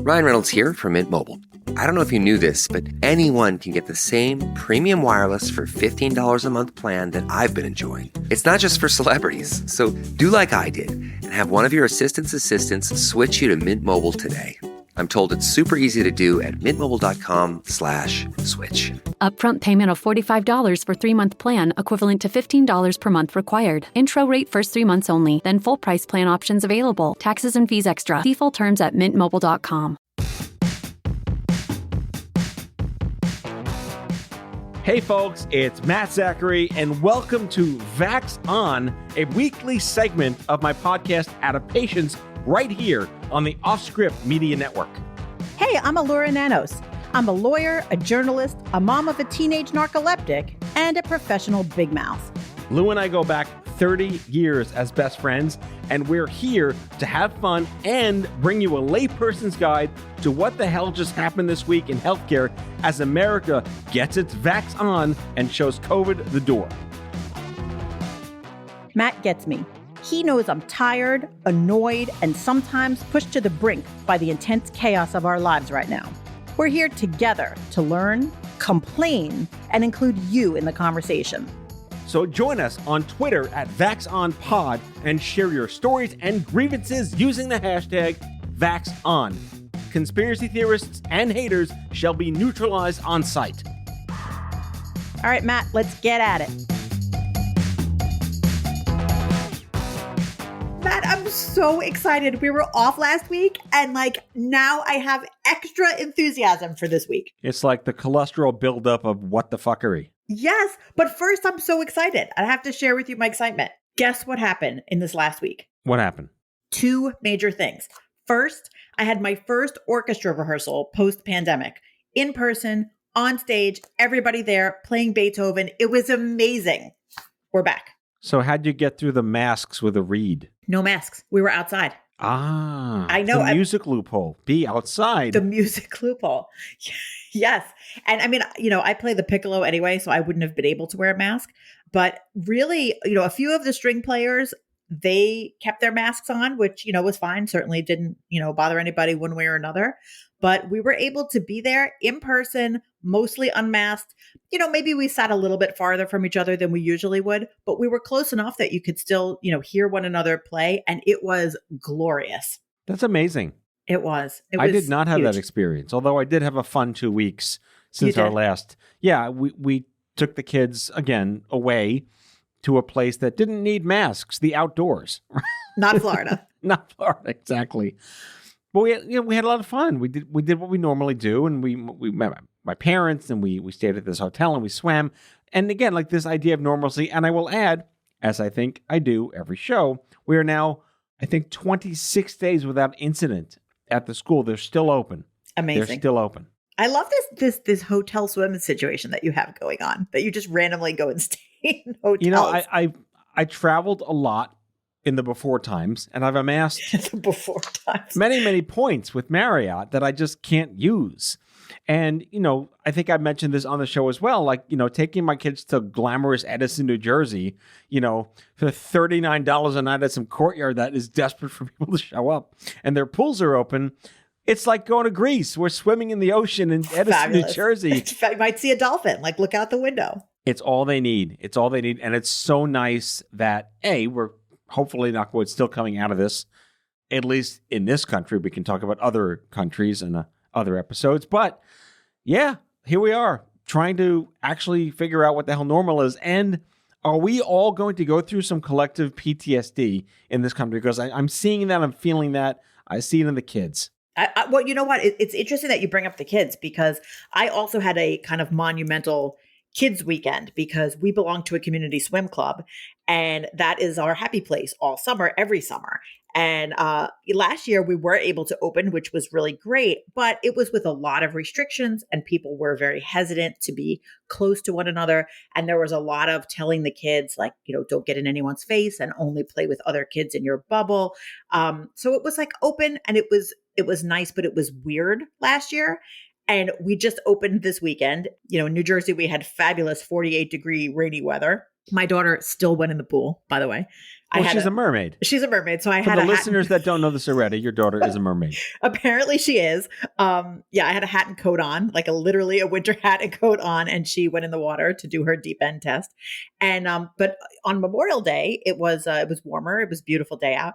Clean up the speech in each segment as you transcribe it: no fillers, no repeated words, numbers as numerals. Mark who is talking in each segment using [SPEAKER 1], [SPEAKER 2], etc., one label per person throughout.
[SPEAKER 1] Ryan Reynolds here from Mint Mobile. I don't know if you knew this, but anyone can get the same premium wireless for $15 a month plan that I've been enjoying. It's not just for celebrities. So do like I did and have one of your assistants switch you to Mint Mobile today. I'm told it's super easy to do at mintmobile.com/switch.
[SPEAKER 2] Upfront payment of $45 for 3-month plan, equivalent to $15 per month required. Intro rate first 3 months only, then full price plan options available. Taxes and fees extra. See full terms at mintmobile.com.
[SPEAKER 3] Hey folks, it's Matt Zachary, and welcome to VAX On, a weekly segment of my podcast Adaptations, right here on the Offscript Media Network.
[SPEAKER 4] Hey, I'm Elura and Matt. I'm a lawyer, a journalist, a mom of a teenage narcoleptic, and a professional big mouth.
[SPEAKER 3] Lou and I go back 30 years as best friends, and we're here to have fun and bring you a layperson's guide to what the hell just happened this week in healthcare as America gets its vax on and shows COVID the door.
[SPEAKER 4] Matt gets me. He knows I'm tired, annoyed, and sometimes pushed to the brink by the intense chaos of our lives right now. We're here together to learn, complain, and include you in the conversation.
[SPEAKER 3] So join us on Twitter at VaxOnPod and share your stories and grievances using the hashtag VaxOn. Conspiracy theorists and haters shall be neutralized on sight.
[SPEAKER 4] All right, Matt, let's get at it.
[SPEAKER 5] Matt, I'm so excited. We were off last week, and now I have extra enthusiasm for this week.
[SPEAKER 3] It's like the cholesterol buildup of what the fuckery.
[SPEAKER 5] Yes, but first I'm so excited. I have to share with you my excitement. Guess what happened in this last week?
[SPEAKER 3] What happened?
[SPEAKER 5] 2 major things. First, I had my first orchestra rehearsal post-pandemic. In person, on stage, everybody there playing Beethoven. It was amazing. We're back.
[SPEAKER 3] So how'd you get through the masks with a reed?
[SPEAKER 5] No masks. We were outside.
[SPEAKER 3] I
[SPEAKER 5] know.
[SPEAKER 3] The music loophole. Be outside.
[SPEAKER 5] The music loophole. Yes. And I mean, I play the piccolo anyway, so I wouldn't have been able to wear a mask. But really, a few of the string players, they kept their masks on, which, was fine. Certainly didn't, bother anybody one way or another. But we were able to be there in person, mostly unmasked. Maybe we sat a little bit farther from each other than we usually would, but we were close enough that you could still, hear one another play. And it was glorious.
[SPEAKER 3] That's amazing.
[SPEAKER 5] It was.
[SPEAKER 3] I did not have
[SPEAKER 5] huge.
[SPEAKER 3] that experience, although I did have a fun 2 weeks since our last. Yeah, we took the kids, again, away to a place that didn't need masks, the outdoors.
[SPEAKER 5] Not Florida.
[SPEAKER 3] Not Florida, exactly. But we had a lot of fun. We did what we normally do, and we met my parents, and we stayed at this hotel, and we swam. And again, like this idea of normalcy, and I will add, as I think I do every show, we are now, I think, 26 days without incident at the school. They're still open.
[SPEAKER 5] Amazing.
[SPEAKER 3] They're still open.
[SPEAKER 5] I love this hotel swim situation that you have going on, that you just randomly go and stay in hotels.
[SPEAKER 3] I traveled a lot in the before times, and I've amassed
[SPEAKER 5] the before times
[SPEAKER 3] many points with Marriott that I just can't use. And, I think I mentioned this on the show as well, taking my kids to glamorous Edison, New Jersey, for $39 a night at some courtyard that is desperate for people to show up, and their pools are open. It's like going to Greece. We're swimming in the ocean in Edison,
[SPEAKER 5] Fabulous.
[SPEAKER 3] New Jersey.
[SPEAKER 5] You might see a dolphin, look out the window.
[SPEAKER 3] It's all they need. It's all they need. And it's so nice that, we're hopefully, knock wood, still coming out of this, at least in this country. We can talk about other countries and other episodes. But yeah, here we are trying to actually figure out what the hell normal is. And are we all going to go through some collective PTSD in this country? Because I'm seeing that. I'm feeling that. I see it in the kids.
[SPEAKER 5] Well, you know what? It's interesting that you bring up the kids, because I also had a kind of monumental kids weekend, because we belong to a community swim club, and that is our happy place all summer, every summer. And last year we were able to open, which was really great, but it was with a lot of restrictions, and people were very hesitant to be close to one another. And there was a lot of telling the kids, don't get in anyone's face and only play with other kids in your bubble. So it was open, and it was nice, but it was weird last year. And we just opened this weekend. In New Jersey, we had fabulous 48-degree rainy weather. My daughter still went in the pool, by the way.
[SPEAKER 3] Well, she's a mermaid.
[SPEAKER 5] She's a mermaid. So I
[SPEAKER 3] For
[SPEAKER 5] had
[SPEAKER 3] the
[SPEAKER 5] a
[SPEAKER 3] listeners that don't know this already, your daughter is a mermaid.
[SPEAKER 5] Apparently she is. Yeah, I had a hat and coat on, like literally a winter hat and coat on, and she went in the water to do her deep end test. And but on Memorial Day, it was warmer. It was a beautiful day out,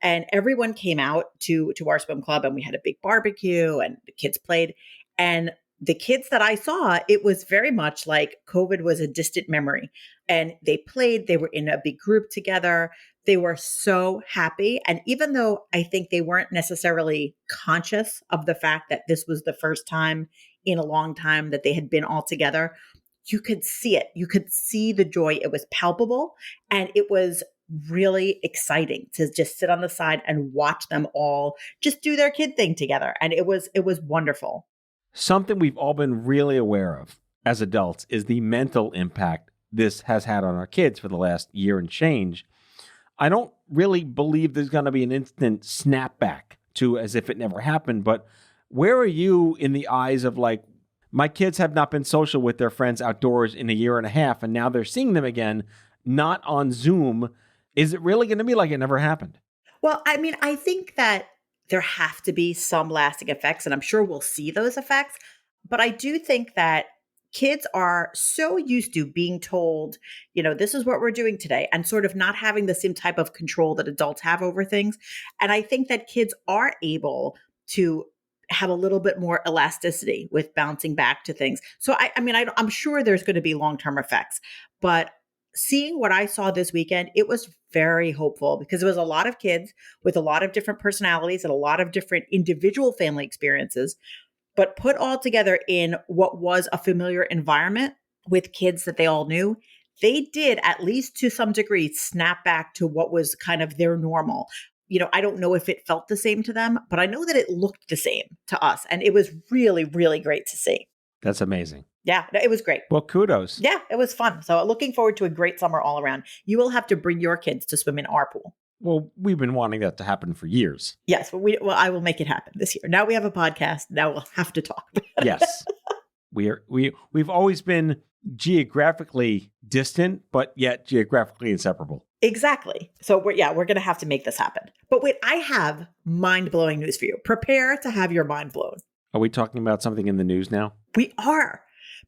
[SPEAKER 5] and everyone came out to our swim club, and we had a big barbecue, and the kids played. And the kids that I saw, it was very much like COVID was a distant memory. And they played, they were in a big group together. They were so happy. And even though I think they weren't necessarily conscious of the fact that this was the first time in a long time that they had been all together, you could see it. You could see the joy. It was palpable. And it was really exciting to just sit on the side and watch them all just do their kid thing together. And it was wonderful.
[SPEAKER 3] Something we've all been really aware of as adults is the mental impact this has had on our kids for the last year and change. I don't really believe there's going to be an instant snapback to as if it never happened, but where are you in the eyes of like, my kids have not been social with their friends outdoors in a year and a half, and now they're seeing them again, not on Zoom. Is it really going to be like it never happened?
[SPEAKER 5] Well, I mean, I think that there have to be some lasting effects, and I'm sure we'll see those effects. But I do think that kids are so used to being told, this is what we're doing today, and sort of not having the same type of control that adults have over things. And I think that kids are able to have a little bit more elasticity with bouncing back to things. So I'm sure there's going to be long-term effects, but seeing what I saw this weekend, it was very hopeful because it was a lot of kids with a lot of different personalities and a lot of different individual family experiences, but put all together in what was a familiar environment with kids that they all knew. They did, at least to some degree, snap back to what was kind of their normal. I don't know if it felt the same to them, but I know that it looked the same to us. And it was really, really great to see.
[SPEAKER 3] That's amazing.
[SPEAKER 5] Yeah, it was great.
[SPEAKER 3] Well, kudos.
[SPEAKER 5] Yeah, it was fun. So looking forward to a great summer all around. You will have to bring your kids to swim in our pool.
[SPEAKER 3] Well, we've been wanting that to happen for years.
[SPEAKER 5] Yes, but I will make it happen this year. Now we have a podcast. Now we'll have to talk about it.
[SPEAKER 3] Yes. We've always been geographically distant, but yet geographically inseparable.
[SPEAKER 5] Exactly. So we're going to have to make this happen. But wait, I have mind-blowing news for you. Prepare to have your mind blown.
[SPEAKER 3] Are we talking about something in the news now?
[SPEAKER 5] We are.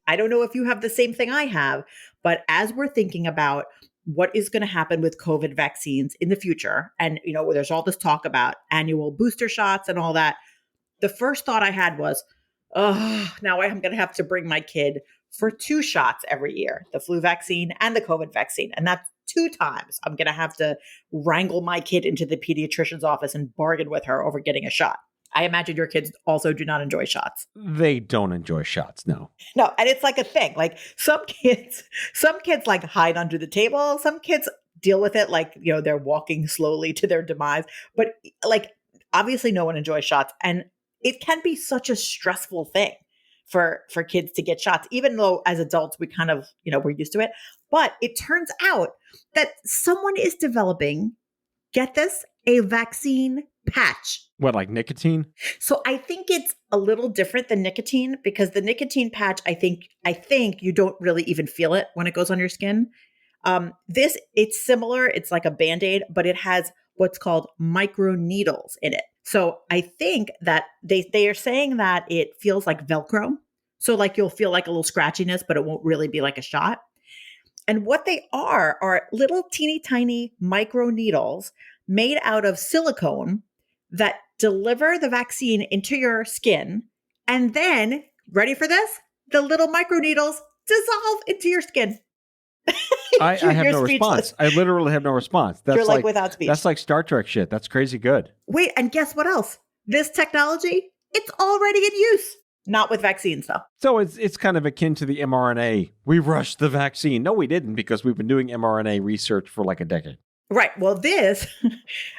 [SPEAKER 5] I don't know if you have the same thing I have, but as we're thinking about what is going to happen with COVID vaccines in the future, and there's all this talk about annual booster shots and all that, the first thought I had was, now I'm going to have to bring my kid for 2 shots every year, the flu vaccine and the COVID vaccine. And that's 2 times I'm going to have to wrangle my kid into the pediatrician's office and bargain with her over getting a shot. I imagine your kids also do not enjoy shots.
[SPEAKER 3] They don't enjoy shots, no.
[SPEAKER 5] No, and it's like a thing. Like some kids like hide under the table. Some kids deal with it like, they're walking slowly to their demise. But like, obviously no one enjoys shots. And it can be such a stressful thing for kids to get shots, even though as adults, we kind of, we're used to it. But it turns out that someone is developing, get this, a vaccine patch.
[SPEAKER 3] What, like nicotine?
[SPEAKER 5] So I think it's a little different than nicotine because the nicotine patch, I think you don't really even feel it when it goes on your skin. It's similar. It's like a Band-Aid, but it has what's called micro needles in it. So I think that they are saying that it feels like Velcro. So like you'll feel like a little scratchiness, but it won't really be like a shot. And what they are little teeny tiny micro needles made out of silicone that deliver the vaccine into your skin. And then, ready for this? The little micro needles dissolve into your skin.
[SPEAKER 3] I have no response. I literally have no response.
[SPEAKER 5] You're like without speech.
[SPEAKER 3] That's like Star Trek shit. That's crazy good.
[SPEAKER 5] Wait, and guess what else? This technology, it's already in use. Not with vaccines, though.
[SPEAKER 3] So it's kind of akin to the mRNA. We rushed the vaccine. No, we didn't, because we've been doing mRNA research for like a decade.
[SPEAKER 5] Right. Well, this,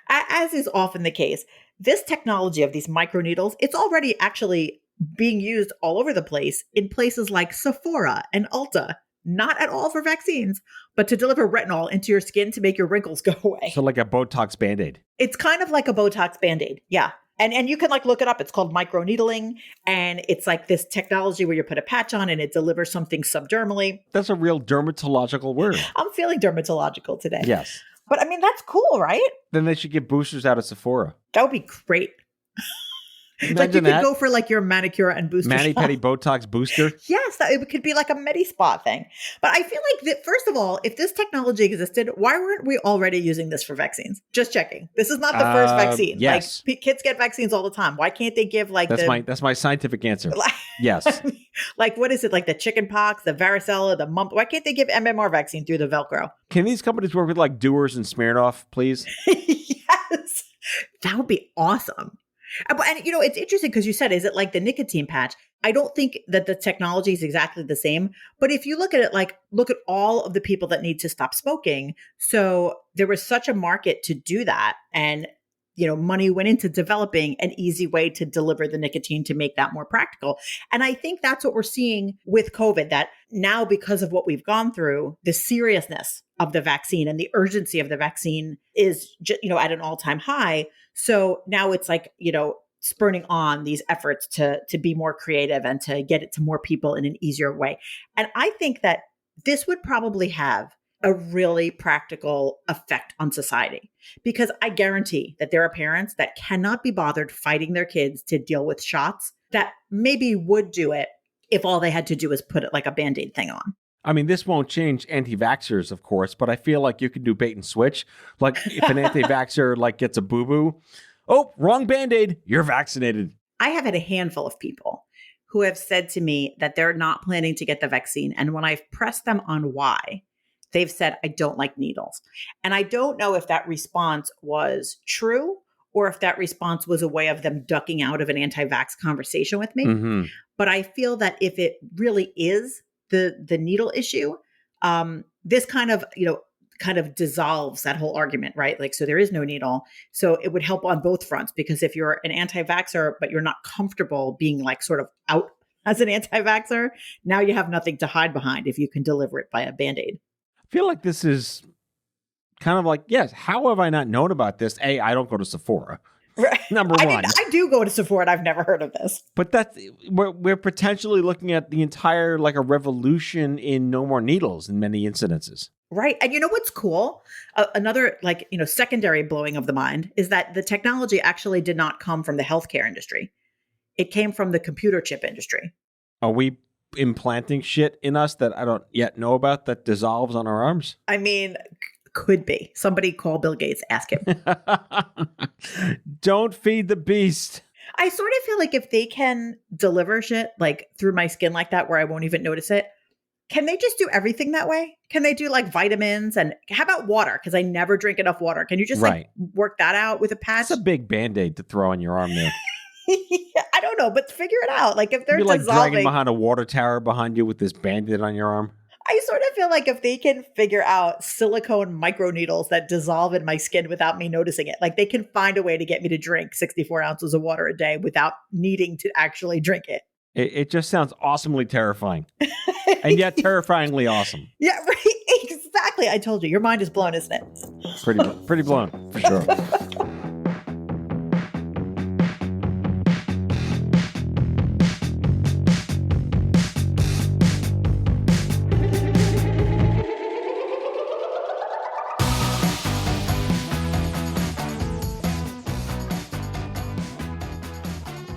[SPEAKER 5] as is often the case, this technology of these microneedles, it's already actually being used all over the place in places like Sephora and Ulta. Not at all for vaccines, but to deliver retinol into your skin to make your wrinkles go away.
[SPEAKER 3] So like a Botox Band-Aid.
[SPEAKER 5] It's kind of like a Botox Band-Aid. Yeah. And you can like look it up. It's called microneedling. And it's like this technology where you put a patch on and it delivers something subdermally.
[SPEAKER 3] That's a real dermatological word.
[SPEAKER 5] I'm feeling dermatological today.
[SPEAKER 3] Yes.
[SPEAKER 5] But I mean, that's cool, right?
[SPEAKER 3] Then they should get boosters out of Sephora.
[SPEAKER 5] That would be great. Like you
[SPEAKER 3] Imagine
[SPEAKER 5] could
[SPEAKER 3] that.
[SPEAKER 5] go for like your manicure and booster
[SPEAKER 3] Mani
[SPEAKER 5] shot.
[SPEAKER 3] Pedi Botox booster.
[SPEAKER 5] Yes, it could be like a Medi-Spa thing. But I feel like that, first of all, if this technology existed, why weren't we already using this for vaccines? Just checking. This is not the first vaccine.
[SPEAKER 3] Yes.
[SPEAKER 5] Like kids get vaccines all the time. Why can't they give like
[SPEAKER 3] That's my scientific answer. Yes.
[SPEAKER 5] like what is it? Like the chicken pox, the varicella, the mumps. Why can't they give MMR vaccine through the Velcro?
[SPEAKER 3] Can these companies work with like Doers and Smirnoff, please?
[SPEAKER 5] Yes. That would be awesome. And you know, it's interesting because you said, is it like the nicotine patch? I don't think that the technology is exactly the same. But if you look at it, like look at all of the people that need to stop smoking. So there was such a market to do that. And, you know, money went into developing an easy way to deliver the nicotine to make that more practical. And I think that's what we're seeing with COVID, that now because of what we've gone through, the seriousness of the vaccine and the urgency of the vaccine is just, you know, at an all-time high. So now it's like, you know, spurning on these efforts to be more creative and to get it to more people in an easier way. And I think that this would probably have a really practical effect on society, because I guarantee that there are parents that cannot be bothered fighting their kids to deal with shots that maybe would do it if all they had to do is put it like a Band-Aid thing on.
[SPEAKER 3] I mean, this won't change anti-vaxxers, of course, but I feel like you can do bait and switch. Like if an anti-vaxxer like gets a boo-boo, oh, wrong Band-Aid, you're vaccinated.
[SPEAKER 5] I have had a handful of people who have said to me that they're not planning to get the vaccine. And when I've pressed them on why, they've said, I don't like needles. And I don't know if that response was true or if that response was a way of them ducking out of an anti-vax conversation with me.
[SPEAKER 3] Mm-hmm.
[SPEAKER 5] But I feel that if it really is the needle issue, this kind of dissolves that whole argument, right? Like, so there is no needle. So it would help on both fronts, because if you're an anti-vaxxer, but you're not comfortable being like sort of out as an anti-vaxxer, now you have nothing to hide behind if you can deliver it by a Band-Aid.
[SPEAKER 3] I feel like this is kind of like, yes, how have I not known about this? A, I don't go to Sephora.
[SPEAKER 5] Right.
[SPEAKER 3] Number one.
[SPEAKER 5] I do go to Sephora and I've never heard of this.
[SPEAKER 3] But we're potentially looking at the entire, like a revolution in no more needles in many incidences.
[SPEAKER 5] Right. And you know what's cool? Another secondary blowing of the mind is that the technology actually did not come from the healthcare industry. It came from the computer chip industry.
[SPEAKER 3] Are we implanting shit in us that I don't yet know about that dissolves on our arms?
[SPEAKER 5] I mean, could be. Somebody call Bill Gates, ask him.
[SPEAKER 3] Don't feed the beast.
[SPEAKER 5] I sort of feel like if they can deliver shit like through my skin like that where I won't even notice it, can they just do everything that way? Can they do like vitamins? And how about water? Because I never drink enough water. Can you just like work that out with a patch?
[SPEAKER 3] That's a big Band-Aid to throw on your arm there.
[SPEAKER 5] Yeah, I don't know, but figure it out. Like if they're
[SPEAKER 3] You're like
[SPEAKER 5] dissolving,
[SPEAKER 3] dragging behind a water tower behind you with this Band-Aid on your arm.
[SPEAKER 5] I sort of feel like if they can figure out silicone microneedles that dissolve in my skin without me noticing it, like they can find a way to get me to drink 64 ounces of water a day without needing to actually drink it.
[SPEAKER 3] It just sounds awesomely terrifying. And yet terrifyingly awesome.
[SPEAKER 5] Yeah, right. Exactly. I told you, your mind is blown, isn't it?
[SPEAKER 3] Pretty blown, for sure.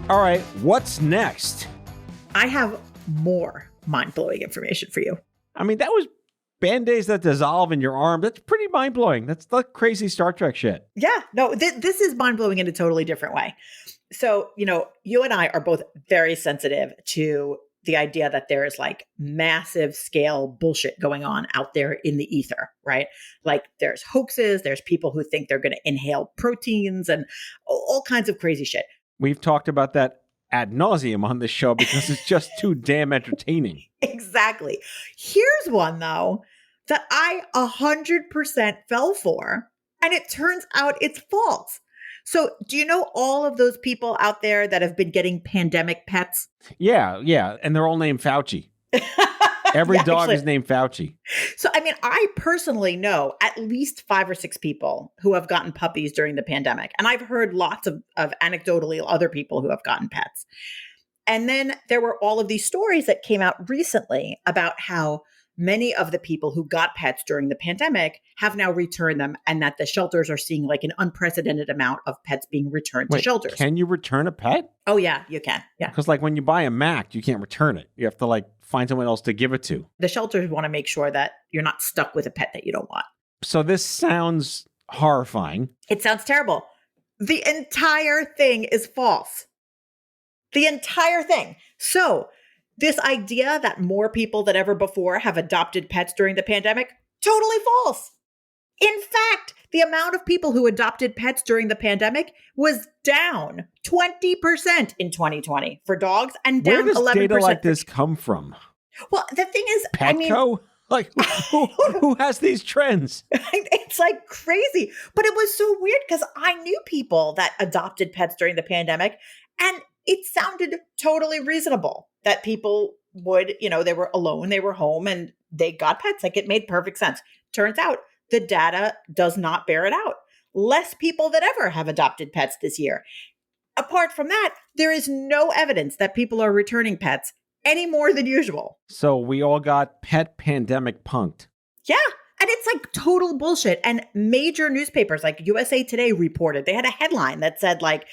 [SPEAKER 3] All right, what's next?
[SPEAKER 5] I have more mind-blowing information for you.
[SPEAKER 3] I mean, that was Band-Aids that dissolve in your arm. That's pretty mind-blowing. That's like crazy Star Trek shit.
[SPEAKER 5] Yeah, no, this is mind-blowing in a totally different way. So, you know, you and I are both very sensitive to the idea that there is like massive scale bullshit going on out there in the ether, right? Like there's hoaxes, there's people who think they're going to inhale proteins and all kinds of crazy shit.
[SPEAKER 3] We've talked about that ad nauseum on this show because it's just too damn entertaining.
[SPEAKER 5] Exactly. Here's one, though, that I 100% fell for, and it turns out it's false. So do you know all of those people out there that have been getting pandemic pets?
[SPEAKER 3] Yeah. And they're all named Fauci. Every
[SPEAKER 5] Yeah,
[SPEAKER 3] dog
[SPEAKER 5] actually.
[SPEAKER 3] is named Fauci.
[SPEAKER 5] So, I mean, I personally know at least 5 or 6 people who have gotten puppies during the pandemic. And I've heard lots of anecdotally other people who have gotten pets. And then there were all of these stories that came out recently about how many of the people who got pets during the pandemic have now returned them, and that the shelters are seeing like an unprecedented amount of pets being returned to shelters.
[SPEAKER 3] Can you return a pet?
[SPEAKER 5] Oh, yeah, you can. Yeah.
[SPEAKER 3] Because like when you buy a Mac, you can't return it. You have to like find someone else to give it to.
[SPEAKER 5] The shelters want to make sure that you're not stuck with a pet that you don't want.
[SPEAKER 3] So this sounds horrifying.
[SPEAKER 5] It sounds terrible. The entire thing is false. The entire thing. So this idea that more people than ever before have adopted pets during the pandemic, totally false. In fact, the amount of people who adopted pets during the pandemic was down 20% in 2020 for dogs and down 11%.
[SPEAKER 3] Where does data like this come from?
[SPEAKER 5] Well, the thing is,
[SPEAKER 3] Petco? Like, who has these trends?
[SPEAKER 5] It's like crazy. But it was so weird because I knew people that adopted pets during the pandemic, and it sounded totally reasonable that people would, they were alone, they were home, and they got pets. Like, it made perfect sense. Turns out the data does not bear it out. Less people than ever have adopted pets this year. Apart from that, there is no evidence that people are returning pets any more than usual.
[SPEAKER 3] So we all got pet pandemic punked.
[SPEAKER 5] Yeah. And it's like total bullshit. And major newspapers like USA Today reported, they had a headline that said like,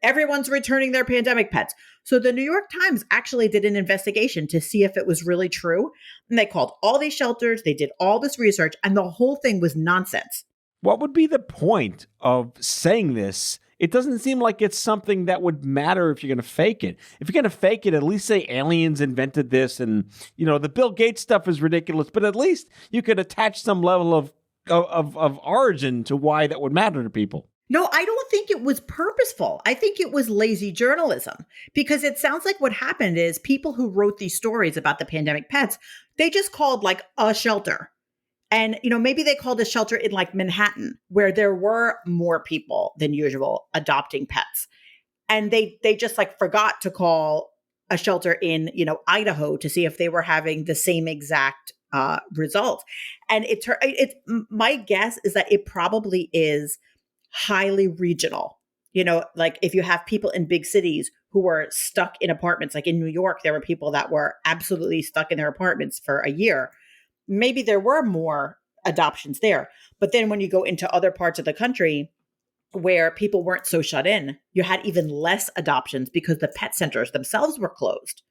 [SPEAKER 5] everyone's returning their pandemic pets. So the New York Times actually did an investigation to see if it was really true. And they called all these shelters, they did all this research, and the whole thing was nonsense.
[SPEAKER 3] What would be the point of saying this? It doesn't seem like it's something that would matter if you're going to fake it. If you're going to fake it, at least say aliens invented this, and, the Bill Gates stuff is ridiculous, but at least you could attach some level of origin to why that would matter to people.
[SPEAKER 5] No, I don't think it was purposeful. I think it was lazy journalism, because it sounds like what happened is people who wrote these stories about the pandemic pets, they just called like a shelter. And, maybe they called a shelter in like Manhattan, where there were more people than usual adopting pets. And they just like forgot to call a shelter in, Idaho to see if they were having the same exact result. And my guess is that it probably is highly regional. Like if you have people in big cities who were stuck in apartments, like in New York, there were people that were absolutely stuck in their apartments for a year. Maybe there were more adoptions there. But then when you go into other parts of the country where people weren't so shut in, you had even less adoptions because the pet centers themselves were closed.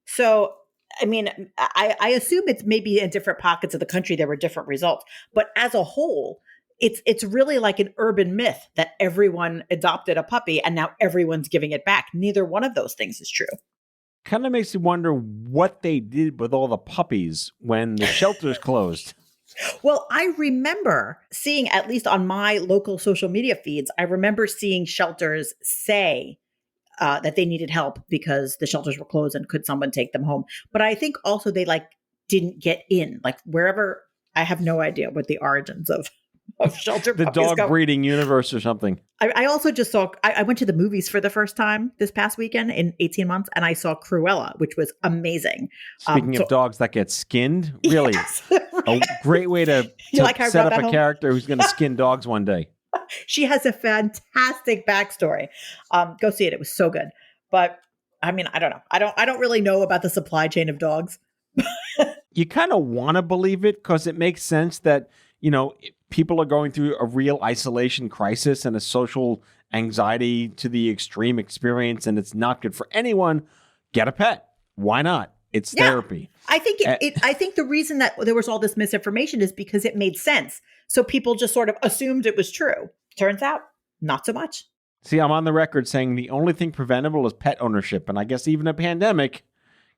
[SPEAKER 5] So, I mean, I assume it's maybe in different pockets of the country, there were different results. But as a whole, it's really like an urban myth that everyone adopted a puppy and now everyone's giving it back. Neither one of those things is true.
[SPEAKER 3] Kind of makes you wonder what they did with all the puppies when the shelters closed.
[SPEAKER 5] Well, I remember seeing, at least on my local social media feeds, I remember seeing shelters say that they needed help because the shelters were closed and could someone take them home. But I think also they didn't get in, like wherever. I have no idea what the origins of shelter
[SPEAKER 3] the dog breeding universe or something.
[SPEAKER 5] I also just saw, I went to the movies for the first time this past weekend in 18 months, and I saw Cruella, which was amazing.
[SPEAKER 3] Speaking of dogs that get skinned, really,
[SPEAKER 5] yes, right.
[SPEAKER 3] A great way to set up a character who's going to skin dogs one day.
[SPEAKER 5] She has a fantastic backstory. Go see it. It was so good. But I mean, I don't know. I don't really know about the supply chain of dogs.
[SPEAKER 3] You kind of want to believe it because it makes sense that, people are going through a real isolation crisis and a social anxiety to the extreme experience, and it's not good for anyone. Get a pet. Why not? It's therapy.
[SPEAKER 5] I think I think the reason that there was all this misinformation is because it made sense. So people just sort of assumed it was true. Turns out, not so much.
[SPEAKER 3] See, I'm on the record saying the only thing preventable is pet ownership, and I guess even a pandemic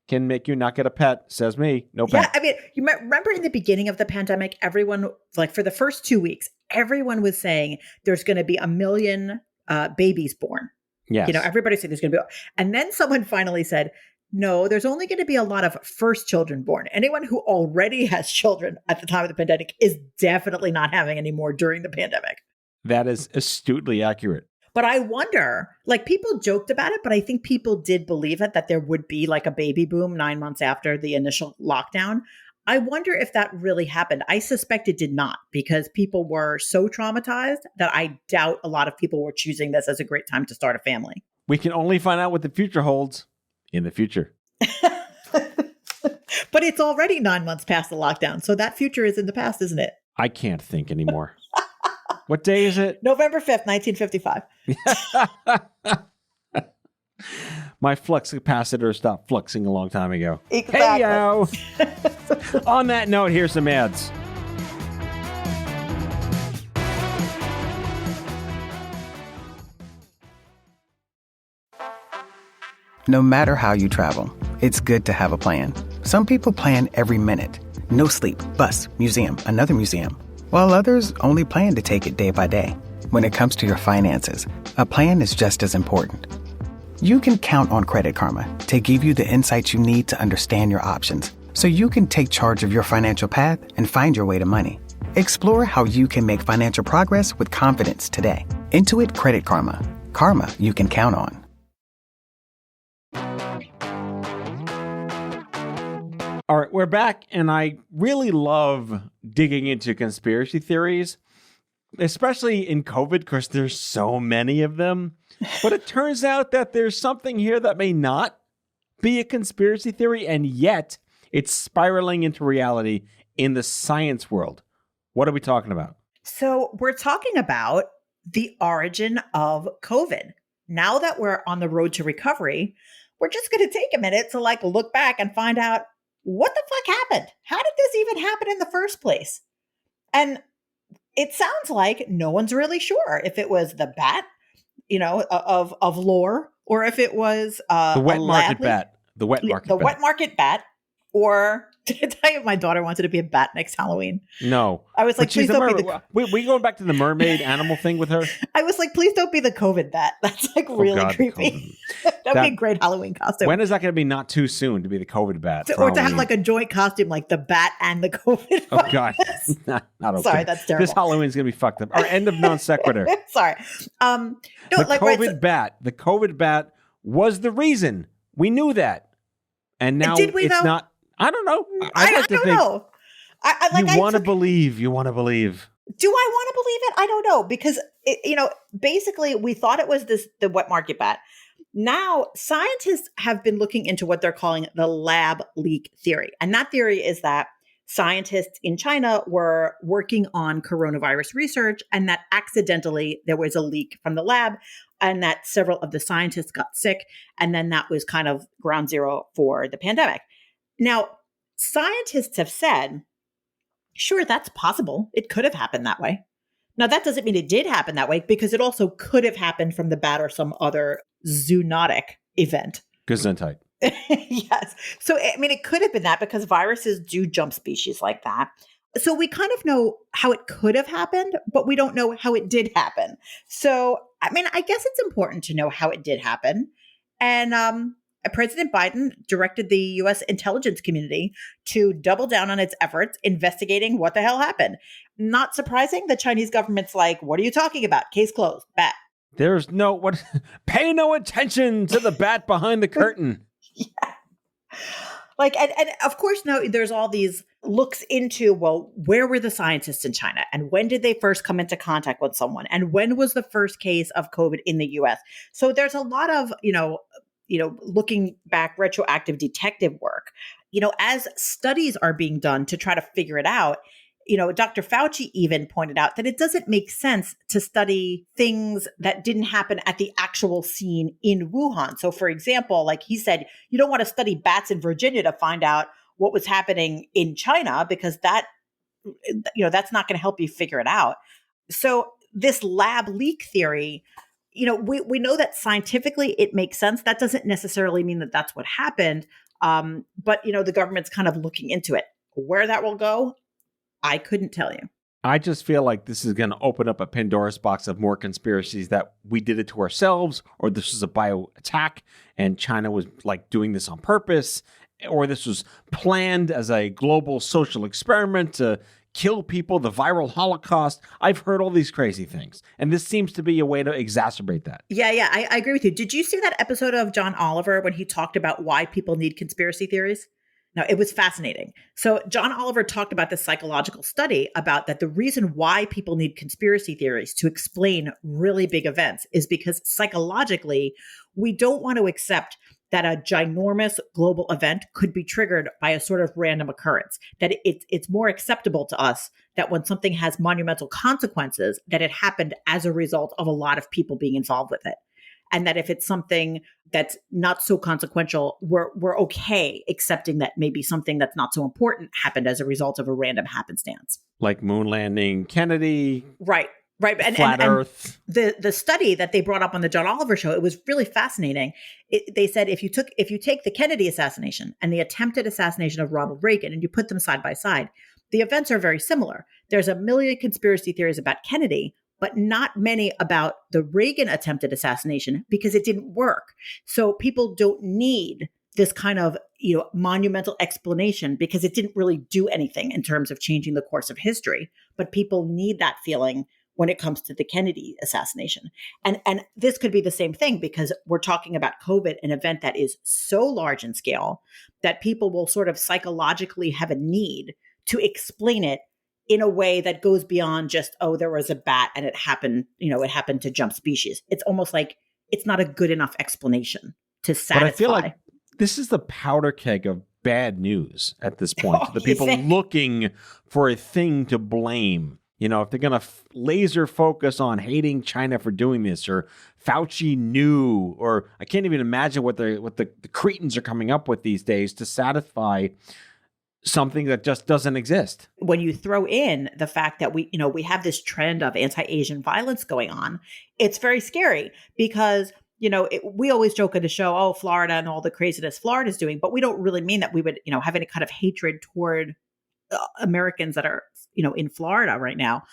[SPEAKER 3] can make you not get a pet, says me. No pet.
[SPEAKER 5] Yeah, I mean, you remember in the beginning of the pandemic, everyone, like for the first 2 weeks, everyone was saying there's going to be 1 million babies born.
[SPEAKER 3] Yes.
[SPEAKER 5] Everybody's saying there's going to be. And then someone finally said, no, there's only going to be a lot of first children born. Anyone who already has children at the time of the pandemic is definitely not having any more during the pandemic.
[SPEAKER 3] That is astutely accurate.
[SPEAKER 5] But I wonder, like people joked about it, but I think people did believe it, that there would be like a baby boom 9 months after the initial lockdown. I wonder if that really happened. I suspect it did not, because people were so traumatized that I doubt a lot of people were choosing this as a great time to start a family.
[SPEAKER 3] We can only find out what the future holds in the future.
[SPEAKER 5] But it's already 9 months past the lockdown. So that future is in the past, isn't it?
[SPEAKER 3] I can't think anymore. What day is it?
[SPEAKER 5] November 5th, 1955.
[SPEAKER 3] My flux capacitor stopped fluxing a long time ago.
[SPEAKER 5] Exactly.
[SPEAKER 3] Hey-yo! On that note, here's some ads.
[SPEAKER 6] No matter how you travel, it's good to have a plan. Some people plan every minute. No sleep, bus, museum, another museum. While others only plan to take it day by day. When it comes to your finances, a plan is just as important. You can count on Credit Karma to give you the insights you need to understand your options, so you can take charge of your financial path and find your way to money. Explore how you can make financial progress with confidence today. Intuit Credit Karma. Karma you can count on.
[SPEAKER 3] All right, we're back, and I really love digging into conspiracy theories, especially in COVID, because there's so many of them. But it turns out that there's something here that may not be a conspiracy theory, and yet it's spiraling into reality in the science world. What are we talking about?
[SPEAKER 5] So we're talking about the origin of COVID. Now that we're on the road to recovery, we're just going to take a minute to look back and find out, what the fuck happened? How did this even happen in the first place? And it sounds like no one's really sure if it was the bat, of lore, or if it was
[SPEAKER 3] the wet market bat. The wet
[SPEAKER 5] market bat. Or did I tell you my daughter wanted to be a bat next Halloween?
[SPEAKER 3] No.
[SPEAKER 5] I was like, please don't be the...
[SPEAKER 3] We going back to the mermaid animal thing with her?
[SPEAKER 5] I was like, please don't be the COVID bat. That's really creepy. That would be a great Halloween costume.
[SPEAKER 3] When is that going to be not too soon to be the COVID bat?
[SPEAKER 5] Or to have a joint costume, like the bat and the COVID
[SPEAKER 3] Oh, God. not okay.
[SPEAKER 5] Sorry, that's terrible.
[SPEAKER 3] This Halloween's going to be fucked up. Our end of non sequitur.
[SPEAKER 5] Sorry.
[SPEAKER 3] The COVID bat was the reason. We knew that. And now it's not. I don't know.
[SPEAKER 5] I don't know.
[SPEAKER 3] You want to believe. You want to believe.
[SPEAKER 5] Do I want to believe it? I don't know, because basically we thought it was the wet market bat. Now scientists have been looking into what they're calling the lab leak theory, and that theory is that scientists in China were working on coronavirus research, and that accidentally there was a leak from the lab, and that several of the scientists got sick, and then that was kind of ground zero for the pandemic. Now, scientists have said, sure, that's possible. It could have happened that way. Now, that doesn't mean it did happen that way, because it also could have happened from the bat or some other zoonotic event.
[SPEAKER 3] Gesundheit.
[SPEAKER 5] Yes. So, it could have been that, because viruses do jump species like that. So we kind of know how it could have happened, but we don't know how it did happen. So, I guess it's important to know how it did happen. And President Biden directed the U.S. intelligence community to double down on its efforts investigating what the hell happened. Not surprising, the Chinese government's like, what are you talking about? Case closed. Bat.
[SPEAKER 3] There's pay no attention to the bat behind the curtain.
[SPEAKER 5] Yeah. And of course, now there's all these looks into, well, where were the scientists in China? And when did they first come into contact with someone? And when was the first case of COVID in the U.S.? So there's a lot of, looking back, retroactive detective work, as studies are being done to try to figure it out. Dr. Fauci even pointed out that it doesn't make sense to study things that didn't happen at the actual scene in Wuhan. So, for example, like he said, you don't want to study bats in Virginia to find out what was happening in China, because that's not going to help you figure it out. So this lab leak theory, we know that scientifically it makes sense. That doesn't necessarily mean that that's what happened. But, the government's kind of looking into it. Where that will go, I couldn't tell you.
[SPEAKER 3] I just feel like this is going to open up a Pandora's box of more conspiracies that we did it to ourselves, or this was a bio attack and China was doing this on purpose, or this was planned as a global social experiment to kill people, the viral Holocaust. I've heard all these crazy things. And this seems to be a way to exacerbate that.
[SPEAKER 5] Yeah, I agree with you. Did you see that episode of John Oliver when he talked about why people need conspiracy theories? No, it was fascinating. So John Oliver talked about this psychological study about that the reason why people need conspiracy theories to explain really big events is because psychologically, we don't want to accept that a ginormous global event could be triggered by a sort of random occurrence, that it's more acceptable to us that when something has monumental consequences, that it happened as a result of a lot of people being involved with it. And that if it's something that's not so consequential, we're okay accepting that maybe something that's not so important happened as a result of a random happenstance.
[SPEAKER 3] Like moon landing, Kennedy.
[SPEAKER 5] Right. And
[SPEAKER 3] Flat Earth.
[SPEAKER 5] The study that they brought up on the John Oliver show, it was really fascinating. They said if you take the Kennedy assassination and the attempted assassination of Ronald Reagan and you put them side by side, the events are very similar. There's a million conspiracy theories about Kennedy, but not many about the Reagan attempted assassination because it didn't work. So people don't need this kind of, monumental explanation because it didn't really do anything in terms of changing the course of history. But people need that feeling when it comes to the Kennedy assassination. And this could be the same thing because we're talking about COVID, an event that is so large in scale that people will sort of psychologically have a need to explain it in a way that goes beyond just, oh, there was a bat and it happened to jump species. It's almost like it's not a good enough explanation to satisfy.
[SPEAKER 3] But I feel like this is the powder keg of bad news at this point.
[SPEAKER 5] Oh,
[SPEAKER 3] The people looking for a thing to blame. If they're going to laser focus on hating China for doing this, or Fauci knew, or I can't even imagine what the cretins are coming up with these days to satisfy something that just doesn't exist.
[SPEAKER 5] When you throw in the fact that we have this trend of anti-Asian violence going on, it's very scary because, we always joke at the show, oh, Florida and all the craziness Florida's doing, but we don't really mean that we would, have any kind of hatred toward Americans that are, in Florida right now.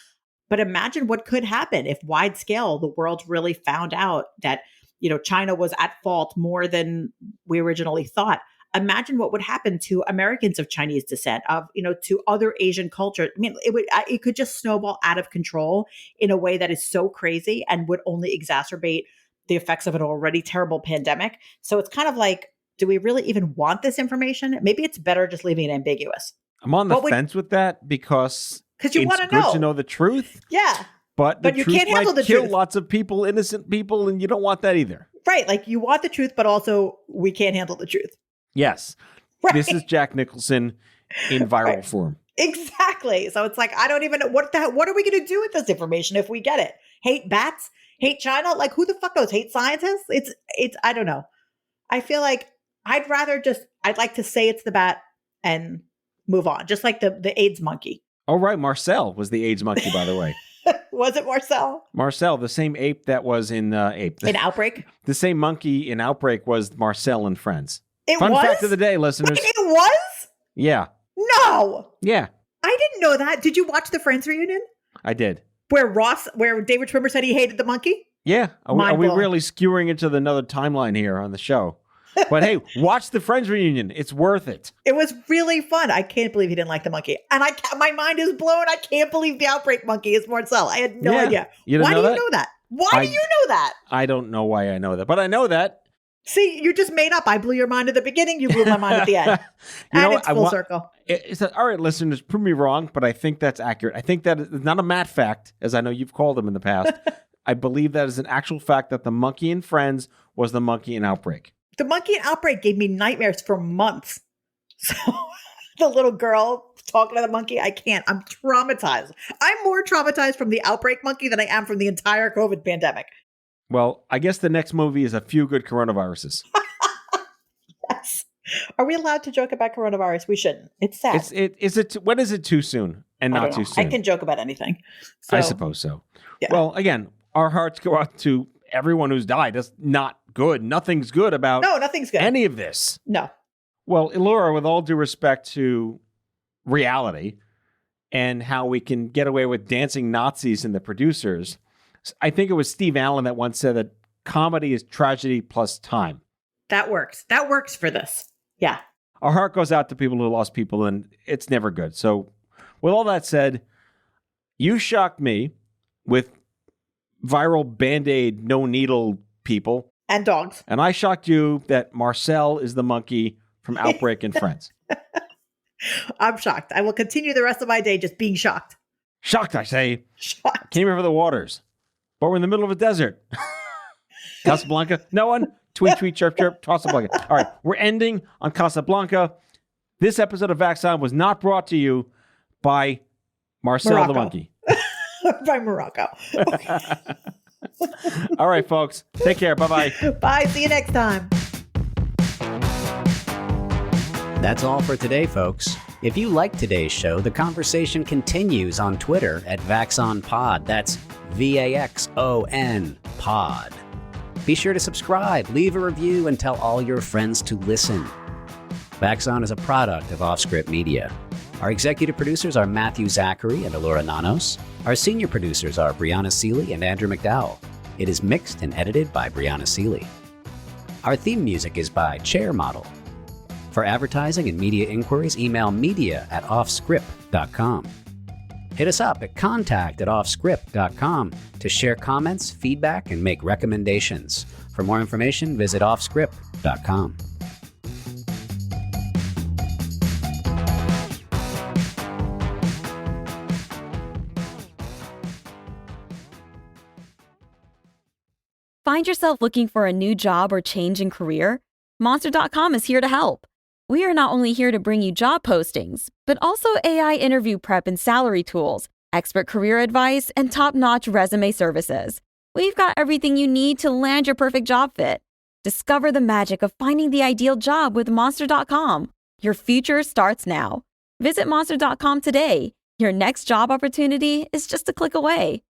[SPEAKER 5] But imagine what could happen if wide scale, the world really found out that, China was at fault more than we originally thought. Imagine what would happen to Americans of Chinese descent, to other Asian cultures. I mean, it could just snowball out of control in a way that is so crazy and would only exacerbate the effects of an already terrible pandemic. So it's kind of like, do we really even want this information? Maybe it's better just leaving it ambiguous.
[SPEAKER 3] I'm on the fence with that because
[SPEAKER 5] you want to know.
[SPEAKER 3] It's good to know the truth.
[SPEAKER 5] Yeah.
[SPEAKER 3] But the
[SPEAKER 5] you
[SPEAKER 3] truth
[SPEAKER 5] can't handle
[SPEAKER 3] might
[SPEAKER 5] the
[SPEAKER 3] kill
[SPEAKER 5] truth.
[SPEAKER 3] lots of people, innocent people, and you don't want that either.
[SPEAKER 5] Right. Like you want the truth, but also we can't handle the truth.
[SPEAKER 3] Yes.
[SPEAKER 5] Right.
[SPEAKER 3] This is Jack Nicholson in viral form.
[SPEAKER 5] Exactly. So it's like, I don't even know what are we going to do with this information if we get it? Hate bats? Hate China? Like who the fuck knows? Hate scientists? It's I don't know. I feel like I'd like to say it's the bat and move on. Just like the AIDS monkey.
[SPEAKER 3] Oh, right. Marcel was the AIDS monkey, by the way.
[SPEAKER 5] Was it Marcel?
[SPEAKER 3] Marcel, the same ape that was in
[SPEAKER 5] In Outbreak?
[SPEAKER 3] The same monkey in Outbreak was Marcel and Friends.
[SPEAKER 5] Fun
[SPEAKER 3] fact of the day, listeners.
[SPEAKER 5] Wait, it was?
[SPEAKER 3] Yeah.
[SPEAKER 5] No.
[SPEAKER 3] Yeah.
[SPEAKER 5] I didn't know that. Did you watch the Friends reunion?
[SPEAKER 3] I did.
[SPEAKER 5] Where David Schwimmer said he hated the monkey?
[SPEAKER 3] Yeah. Are we really skewering into another timeline here on the show? But hey, watch the Friends reunion. It's worth it.
[SPEAKER 5] It was really fun. I can't believe he didn't like the monkey. And my mind is blown. I can't believe the Outbreak monkey is Marcel. I had no idea. Why do you know that? Why do you know that?
[SPEAKER 3] I don't know why I know that, but I know that.
[SPEAKER 5] See, you just made up. I blew your mind at the beginning. You blew my mind at the end. It's full circle.
[SPEAKER 3] It's all right, listeners, prove me wrong, but I think that's accurate. I think that is not a Matt fact, as I know you've called him in the past. I believe that is an actual fact that the monkey in Friends was the monkey in Outbreak.
[SPEAKER 5] The monkey in Outbreak gave me nightmares for months. So the little girl talking to the monkey, I can't. I'm traumatized. I'm more traumatized from the Outbreak monkey than I am from the entire COVID pandemic.
[SPEAKER 3] Well, I guess the next movie is A Few Good Coronaviruses.
[SPEAKER 5] Yes. Are we allowed to joke about coronavirus? We shouldn't. It's sad.
[SPEAKER 3] When is it too soon and not too soon?
[SPEAKER 5] I can joke about anything.
[SPEAKER 3] I suppose so.
[SPEAKER 5] Yeah.
[SPEAKER 3] Well, again, our hearts go out to everyone who's died. That's not good. Nothing's good about
[SPEAKER 5] nothing's good.
[SPEAKER 3] Any of this.
[SPEAKER 5] No.
[SPEAKER 3] Well, Elura, with all due respect to reality and how we can get away with dancing Nazis and the producers, I think it was Steve Allen that once said that comedy is tragedy plus time.
[SPEAKER 5] That works. That works for this. Yeah.
[SPEAKER 3] Our heart goes out to people who lost people, and it's never good. So with all that said, you shocked me with viral Band-Aid, no needle people.
[SPEAKER 5] And dogs.
[SPEAKER 3] And I shocked you that Marcel is the monkey from Outbreak and Friends.
[SPEAKER 5] I'm shocked. I will continue the rest of my day just being shocked.
[SPEAKER 3] Shocked, I say.
[SPEAKER 5] Shocked.
[SPEAKER 3] Came here for the waters. But we're in the middle of a desert. Casablanca? No one? Tweet, tweet, chirp, chirp, Casablanca. All right, we're ending on Casablanca. This episode of VAX On was not brought to you by Marcel
[SPEAKER 5] Morocco.
[SPEAKER 3] the monkey.
[SPEAKER 5] By Morocco. Okay.
[SPEAKER 3] All right, folks. Take care. Bye-bye.
[SPEAKER 5] Bye. See you next time.
[SPEAKER 7] That's all for today, folks. If you like today's show, the conversation continues on Twitter at VaxOnPod. That's VAXON Pod. Be sure to subscribe, leave a review, and tell all your friends to listen. VaxOn is a product of Offscript Media. Our executive producers are Matthew Zachary and Elura Nanos. Our senior producers are Brianna Seeley and Andrew McDowell. It is mixed and edited by Brianna Seeley. Our theme music is by Chair Model. For advertising and media inquiries, email media@offscript.com. Hit us up at contact@offscript.com to share comments, feedback, and make recommendations. For more information, visit offscript.com.
[SPEAKER 8] Find yourself looking for a new job or change in career? Monster.com is here to help. We are not only here to bring you job postings, but also AI interview prep and salary tools, expert career advice, and top-notch resume services. We've got everything you need to land your perfect job fit. Discover the magic of finding the ideal job with Monster.com. Your future starts now. Visit Monster.com today. Your next job opportunity is just a click away.